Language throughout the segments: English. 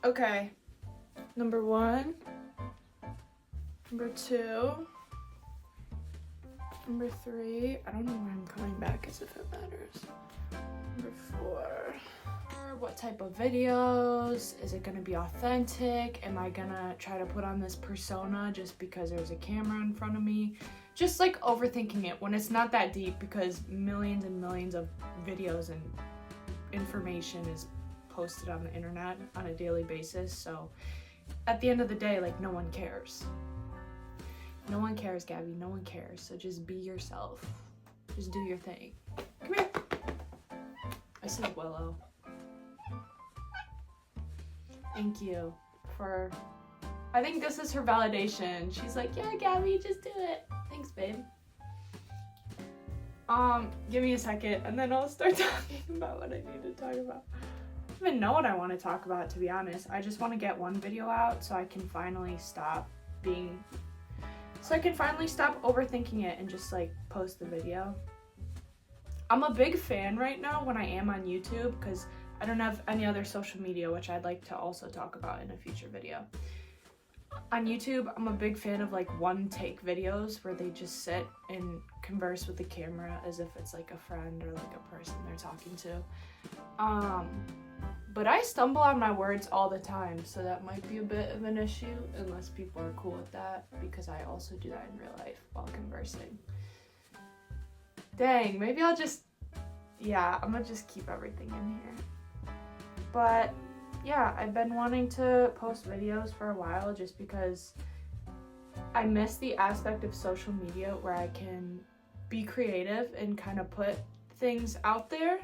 Okay. Number 1. Number 2. Number 3. I don't know why I'm coming back as if it matters. Number 4. What type of videos? Is it gonna be authentic? Am I gonna try to put on this persona just because there's a camera in front of me? Just like overthinking it when it's not that deep, because millions and millions of videos and information is posted on the internet on a daily basis. So at the end of the day, like, no one cares. No one cares, Gabby. No one cares. So just be yourself. Just do your thing. Come here. I said Willow. Thank you for... I think this is her validation. She's like, yeah, Gabby, just do it. Thanks, babe. Give me a second, and then I'll start talking about what I need to talk about. I don't even know what I want to talk about, to be honest. I just want to get one video out so I can finally stop overthinking it and just like post the video. I'm a big fan right now when I am on YouTube because I don't have any other social media, which I'd like to also talk about in a future video. On YouTube, I'm a big fan of like one-take videos where they just sit and converse with the camera as if it's like a friend or like a person they're talking to. But I stumble on my words all the time, so that might be a bit of an issue unless people are cool with that, because I also do that in real life while conversing. Dang, maybe I'm gonna just keep everything in here. But yeah, I've been wanting to post videos for a while just because I miss the aspect of social media where I can be creative and kind of put things out there.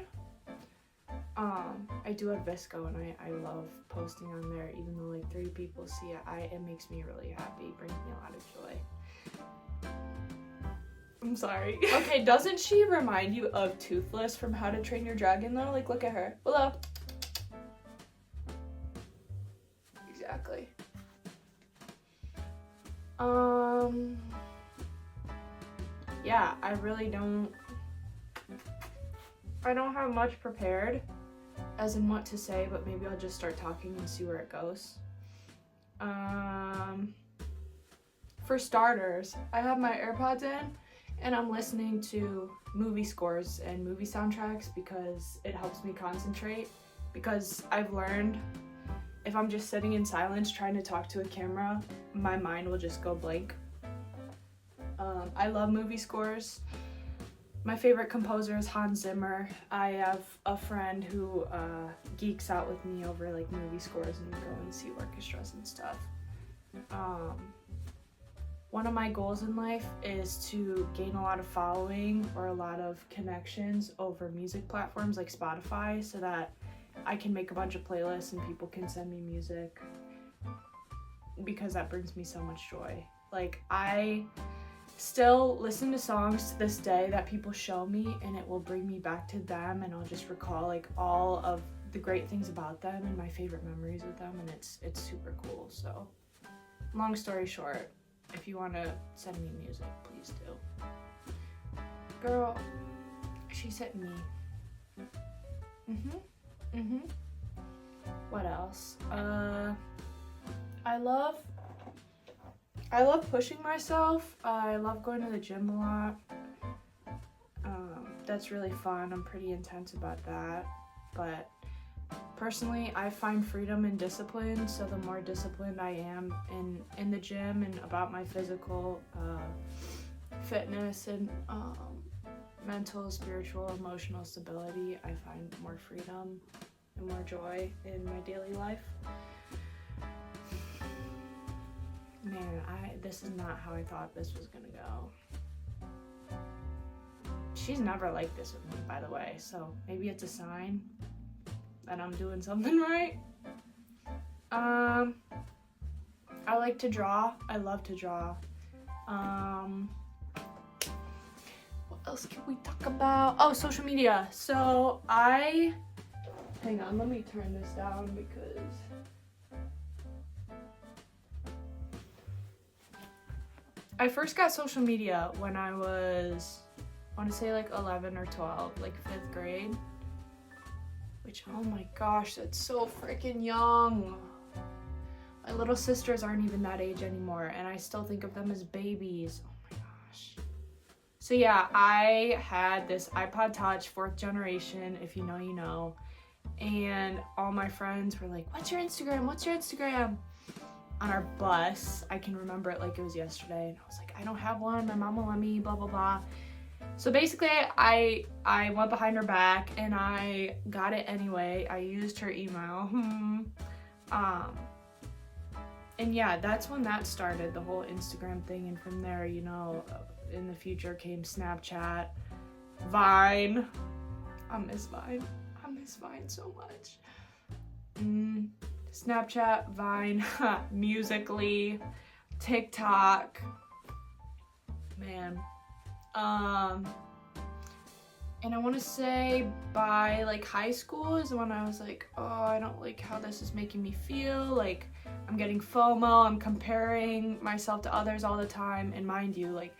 I do have VSCO and I love posting on there, even though like 3 people see it. It makes me really happy, brings me a lot of joy. I'm sorry. Okay, doesn't she remind you of Toothless from How to Train Your Dragon though? Like, look at her. Willow. Exactly. Yeah, I don't have much prepared as in what to say, but maybe I'll just start talking and see where it goes. For starters, I have my AirPods in and I'm listening to movie scores and movie soundtracks because it helps me concentrate, because I've learned if I'm just sitting in silence trying to talk to a camera, my mind will just go blank. I love movie scores. My favorite composer is Hans Zimmer. I have a friend who geeks out with me over like movie scores and go and see orchestras and stuff. One of my goals in life is to gain a lot of following or a lot of connections over music platforms like Spotify so that I can make a bunch of playlists and people can send me music, because that brings me so much joy. Like, I still listen to songs to this day that people show me and it will bring me back to them, and I'll just recall like all of the great things about them and my favorite memories with them, and it's super cool. So long story short, if you want to send me music, please do. Girl, she's hitting me. What else? I love pushing myself. I love going to the gym a lot. That's really fun. I'm pretty intense about that. But personally, I find freedom in discipline. So the more disciplined I am in the gym and about my physical fitness and mental, spiritual, emotional stability, I find more freedom and more joy in my daily life. Man, this is not how I thought this was gonna go. She's never like this with me, by the way, so maybe it's a sign that I'm doing something right. I like to draw. I love to draw. What else can we talk about? Oh, social media. So hang on, let me turn this down because I first got social media when I was, I want to say like 11 or 12, like 5th grade. Which, oh my gosh, that's so freaking young. My little sisters aren't even that age anymore, and I still think of them as babies. Oh my gosh. So yeah, I had this iPod Touch 4th generation, if you know, you know. And all my friends were like, what's your Instagram? What's your Instagram? On our bus. I can remember it like it was yesterday. And I was like, I don't have one. My mom will let me, blah, blah, blah. So basically, I went behind her back and I got it anyway. I used her email. And yeah, that's when that started, the whole Instagram thing. And from there, you know, in the future came Snapchat, Vine. I miss Vine. I miss Vine so much. Snapchat, Vine, Musical.ly, TikTok. Man. And I want to say by like high school is when I was like, oh, I don't like how this is making me feel. Like I'm getting FOMO. I'm comparing myself to others all the time. And mind you, like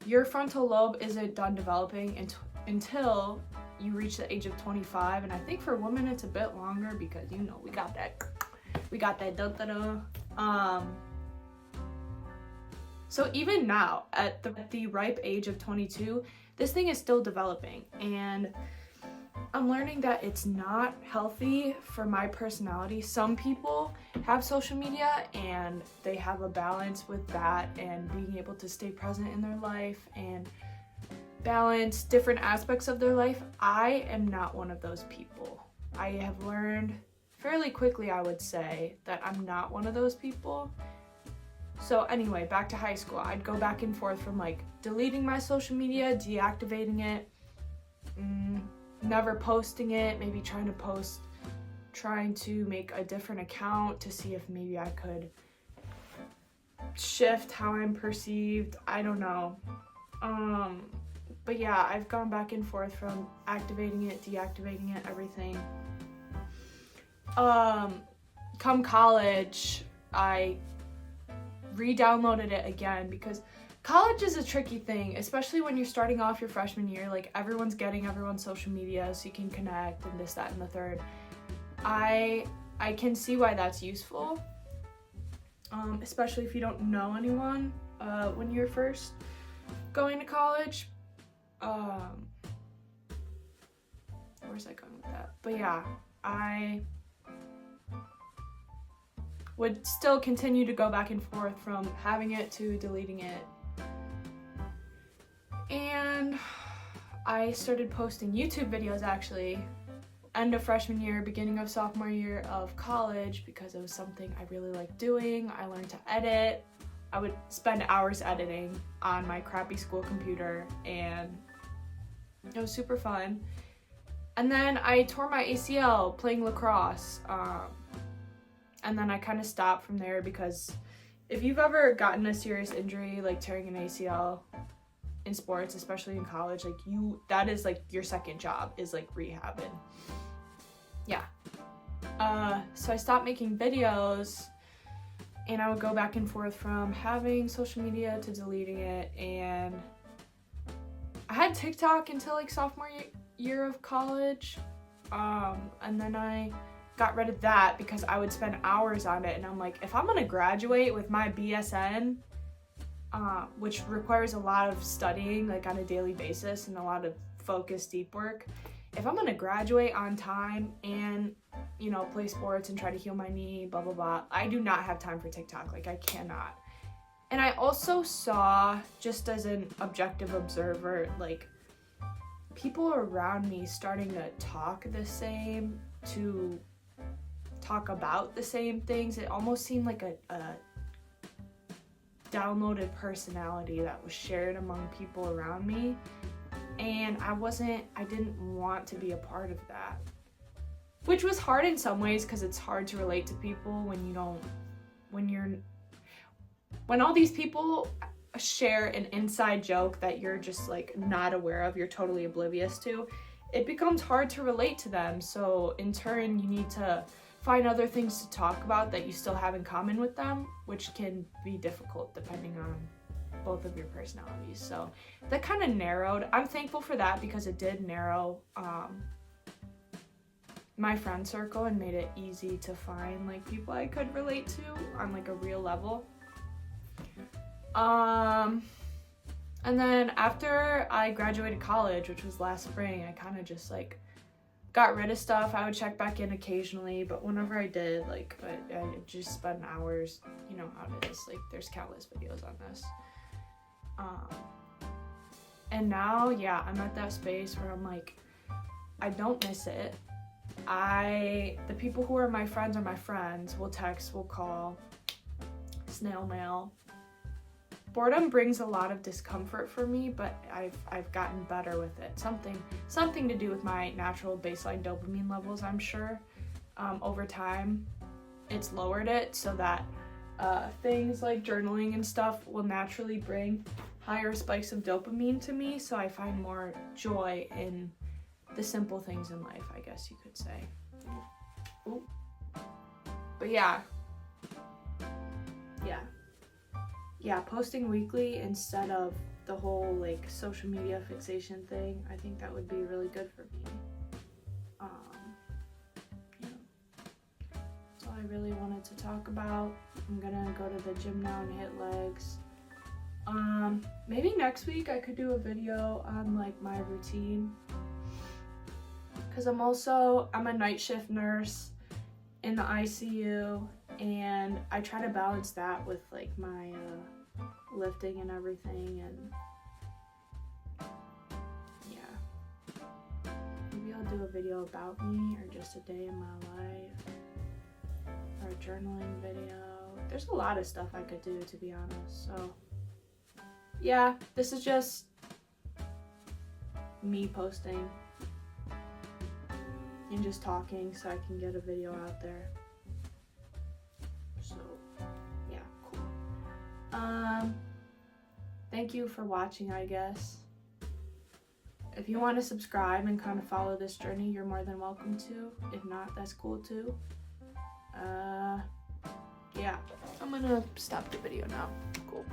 your frontal lobe isn't done developing until you reach the age of 25. And I think for women it's a bit longer because, you know, we got that So even now, at the ripe age of 22, this thing is still developing, and I'm learning that it's not healthy for my personality. Some people have social media and they have a balance with that and being able to stay present in their life and balance different aspects of their life. I am not one of those people. I have learned fairly quickly, I would say, that I'm not one of those people. So anyway, back to high school. I'd go back and forth from like deleting my social media, deactivating it, never posting it, maybe trying to make a different account to see if maybe I could shift how I'm perceived. I don't know. But yeah, I've gone back and forth from activating it, deactivating it, everything. Come college, I re-downloaded it again because college is a tricky thing, especially when you're starting off your freshman year. Like everyone's getting everyone's social media so you can connect and this, that, and the third. I can see why that's useful, especially if you don't know anyone when you're first going to college. Where's I going with that? But yeah, I would still continue to go back and forth from having it to deleting it. And I started posting YouTube videos actually end of freshman year, beginning of sophomore year of college because it was something I really liked doing. I learned to edit. I would spend hours editing on my crappy school computer and it was super fun. And then I tore my ACL playing lacrosse. And then I kind of stopped from there because if you've ever gotten a serious injury, like tearing an ACL in sports, especially in college, like that is like your second job is like rehabbing. Yeah. So I stopped making videos and I would go back and forth from having social media to deleting it. And I had TikTok until like sophomore year of college. And then I got rid of that because I would spend hours on it, and I'm like, if I'm gonna graduate with my BSN, which requires a lot of studying like on a daily basis and a lot of focused deep work, if I'm gonna graduate on time and, you know, play sports and try to heal my knee, blah blah blah, I do not have time for TikTok. Like I cannot. And I also saw, just as an objective observer, like people around me starting to talk the same, to talk about the same things. It almost seemed like a downloaded personality that was shared among people around me, and I didn't want to be a part of that, which was hard in some ways because it's hard to relate to people when all these people share an inside joke that you're just like not aware of, you're totally oblivious to. It becomes hard to relate to them, so in turn you need to find other things to talk about that you still have in common with them, which can be difficult depending on both of your personalities. So that kind of narrowed. I'm thankful for that because it did narrow my friend circle and made it easy to find like people I could relate to on like a real level. And then after I graduated college, which was last spring, I kind of just like got rid of stuff. I would check back in occasionally, but whenever I did, like I just spent hours, you know how it is, like there's countless videos on this. And now, yeah, I'm at that space where I'm like, I don't miss it. The people who are my friends are my friends. We'll text, we'll call, snail mail. Boredom brings a lot of discomfort for me, but I've gotten better with it. Something to do with my natural baseline dopamine levels, I'm sure. Over time, it's lowered it so that things like journaling and stuff will naturally bring higher spikes of dopamine to me, so I find more joy in the simple things in life, I guess you could say. Ooh. But yeah, posting weekly instead of the whole like social media fixation thing, I think that would be really good for me. That's all I really wanted to talk about. I'm gonna go to the gym now and hit legs. Maybe next week I could do a video on like my routine, because I'm a night shift nurse in the ICU, and I try to balance that with like my lifting and everything, and yeah, maybe I'll do a video about me or just a day in my life or a journaling video. There's a lot of stuff I could do, to be honest. So yeah, this is just me posting and just talking so I can get a video out there. So yeah, cool. Thank you for watching, I guess. If you want to subscribe and kind of follow this journey, you're more than welcome to. If not, that's cool too. Yeah, I'm gonna stop the video now. Cool.